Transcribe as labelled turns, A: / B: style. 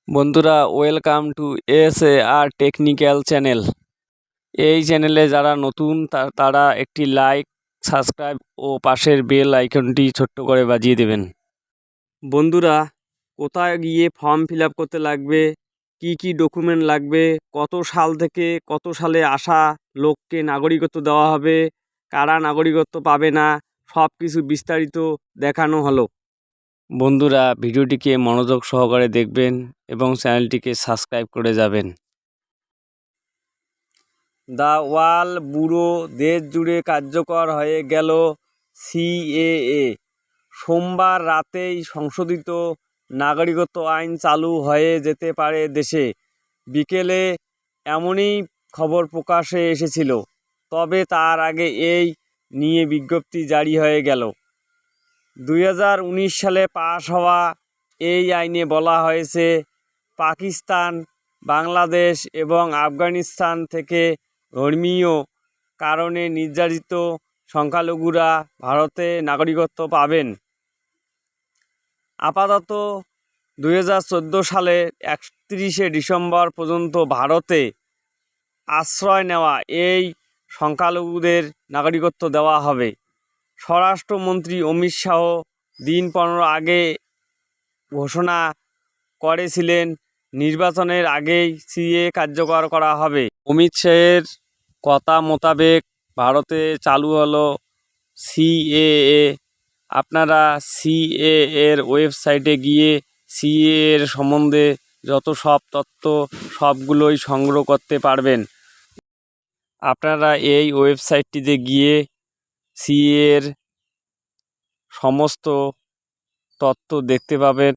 A: বন্ধুরা, welcome to SAR technical channel. এই চ্যানেলে যারা নতুন তারা একটি লাইক, সাবস্ক্রাইব ও পাশের বেল আইকনটি ছোট্ট করে বাজিয়ে দেবেন। বন্ধুরা, কোথায় গিয়ে ফর্ম ফিল আপ করতে লাগবে, কি কি ডকুমেন্ট লাগবে, কত সাল থেকে কত সালে আসা লোককে নাগরিকত্ব দেওয়া হবে, কারা নাগরিকত্ব পাবে না, সব কিছু বিস্তারিত দেখানো হলো। বন্ধুরা, ভিডিওটিকে মনোযোগ সহকারে দেখবেন এবং চ্যানেলটিকে সাবস্ক্রাইব করে যাবেন। দ্য ওয়াল ব্যুরো দেশ জুড়ে কার্যকর হয়ে গেল সিএএ। সোমবার রাতেই সংশোধিত নাগরিকত্ব আইন চালু হয়ে যেতে পারে দেশে। বিকেলে এমনই খবর প্রকাশে এসেছিল, তবে তার আগে এই নিয়ে বিজ্ঞপ্তি জারি হয়ে গেল। 2019 সালে পাশ হওয়া এই আইনে বলা হয়েছে, পাকিস্তান, বাংলাদেশ এবং আফগানিস্তান থেকে ধর্মীয় কারণে নির্যাতিত সংখ্যালঘুরা ভারতে নাগরিকত্ব পাবেন। আপাতত 2014 সালের 31শে ডিসেম্বর পর্যন্ত ভারতে আশ্রয় নেওয়া এই সংখ্যালঘুদের নাগরিকত্ব দেওয়া হবে। স্বরাষ্ট্রমন্ত্রী অমিত শাহ দিন 15 আগে ঘোষণা করেছিলেন, নির্বাচনের আগেই সিএএ কার্যকর করা হবে। অমিত শাহের কথা মোতাবেক ভারতে চালু হলো সিএএ। আপনারা সিএএর ওয়েবসাইটে গিয়ে সিএএর সম্বন্ধে যত সব তথ্য সবগুলোই সংগ্রহ করতে পারবেন। আপনারা এই ওয়েবসাইটটিতে গিয়ে সিএএর সমস্ত তথ্য দেখতে পাবেন।